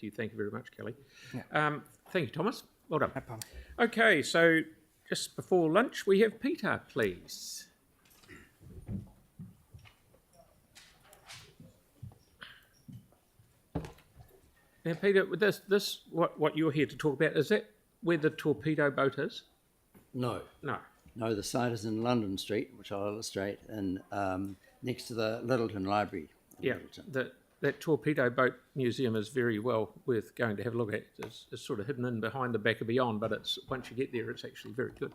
Thank you very much, Kelly. Yeah. Thank you, Thomas. Well done. No problem. Okay, so just before lunch, we have Peter, please. Now, Peter, with this what you're here to talk about, is that where the torpedo boat is? No. No, the site is in London Street, which I'll illustrate, and next to the Lyttelton Library. Yeah, that torpedo boat museum is very well worth going to have a look at. It's sort of hidden in behind the back of Beyond, but it's once you get there, it's actually very good.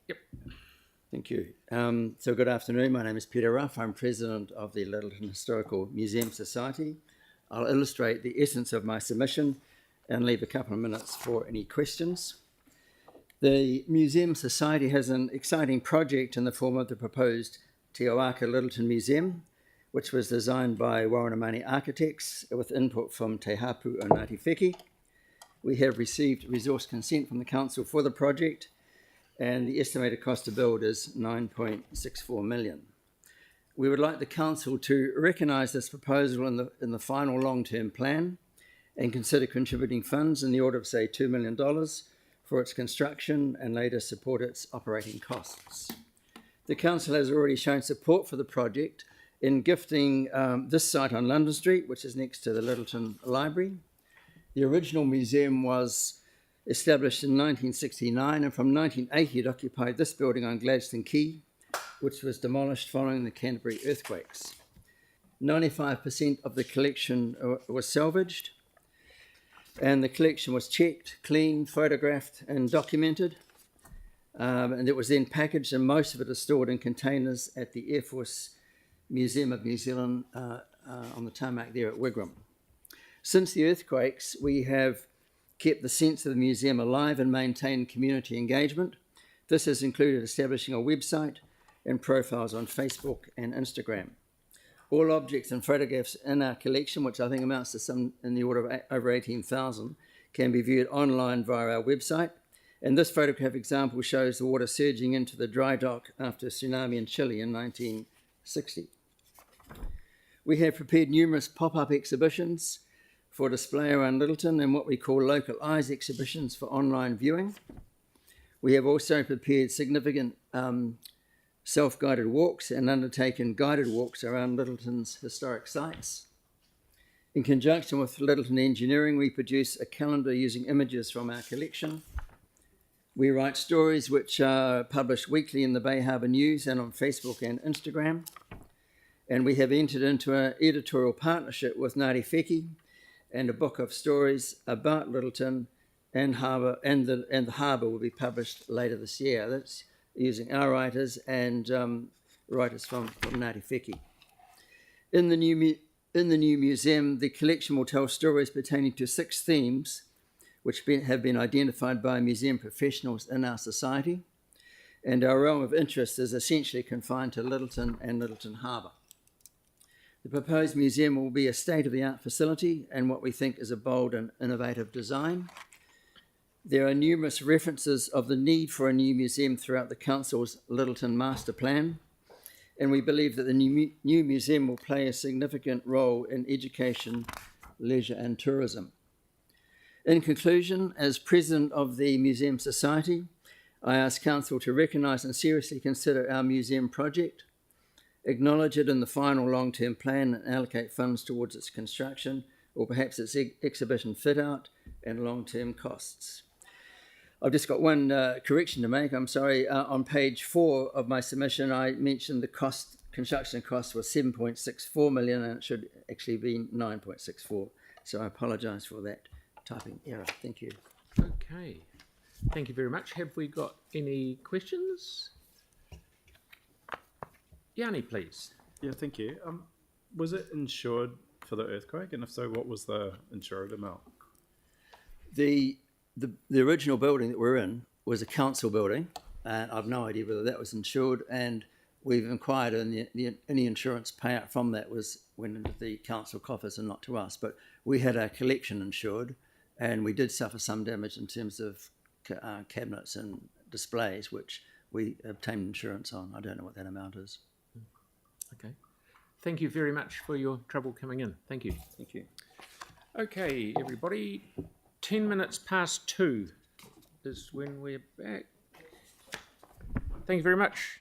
Yep. Thank you. So good afternoon. My name is Peter Ruff. I'm president of the Lyttelton Historical Museum Society. I'll illustrate the essence of my submission and leave a couple of minutes for any questions. The Museum Society has an exciting project in the form of the proposed Te Owaka Lyttelton Museum, which was designed by Warranamani Architects with input from Te Hapu o Ngāti Wheki. We have received resource consent from the council for the project, and the estimated cost to build is $9.64 million. We would like the council to recognise this proposal in the final long-term plan and consider contributing funds in the order of, say, $2 million for its construction and later support its operating costs. The council has already shown support for the project in gifting this site on London Street, which is next to the Lyttelton Library. The original museum was established in 1969, and from 1980 it occupied this building on Gladstone Quay, which was demolished following the Canterbury earthquakes. 95% of the collection was salvaged, and the collection was checked, cleaned, photographed and documented, and it was then packaged, and most of it is stored in containers at the Air Force Museum of New Zealand on the tarmac there at Wigram. Since the earthquakes, we have kept the sense of the museum alive and maintained community engagement. This has included establishing a website and profiles on Facebook and Instagram. All objects and photographs in our collection, which I think amounts to some in the order of over 18,000, can be viewed online via our website. And this photograph example shows the water surging into the dry dock after a tsunami in Chile in 1960. We have prepared numerous pop-up exhibitions for display around Lyttelton and what we call local eyes exhibitions for online viewing. We have also prepared significant self-guided walks and undertaken guided walks around Lyttelton's historic sites. In conjunction with Lyttelton Engineering, we produce a calendar using images from our collection. We write stories which are published weekly in the Bay Harbour News and on Facebook and Instagram. And we have entered into an editorial partnership with Ngāti Wheki and a book of stories about Lyttelton and Harbour, and the Harbour will be published later this year. That's using our writers and writers from Ngāti Wheki. In the new museum, the collection will tell stories pertaining to 6 themes which have been identified by museum professionals in our society, and our realm of interest is essentially confined to Lyttelton and Lyttelton Harbour. The proposed museum will be a state-of-the-art facility and what we think is a bold and innovative design. There are numerous references of the need for a new museum throughout the council's Lyttelton master plan, and we believe that the new museum will play a significant role in education, leisure and tourism. In conclusion, as president of the Museum Society, I ask council to recognise and seriously consider our museum project, acknowledge it in the final long-term plan and allocate funds towards its construction or perhaps its exhibition fit-out and long-term costs. I've just got one correction to make. I'm sorry. On page 4 of my submission, I mentioned the construction cost was $7.64 million, and it should actually be $9.64. So I apologise for that typing error. Thank you. Okay. Thank you very much. Have we got any questions? Yanni, please. Yeah, thank you. Was it insured for the earthquake? And if so, what was the insured amount? The original building that we're in was a council building, and I've no idea whether that was insured, and we've inquired, and any insurance payout from that went into the council coffers and not to us. But we had our collection insured, and we did suffer some damage in terms of cabinets and displays, which we obtained insurance on. I don't know what that amount is. Okay. Thank you very much for your trouble coming in. Thank you. Thank you. Okay, everybody, 10 minutes past 2 is when we're back. Thank you very much.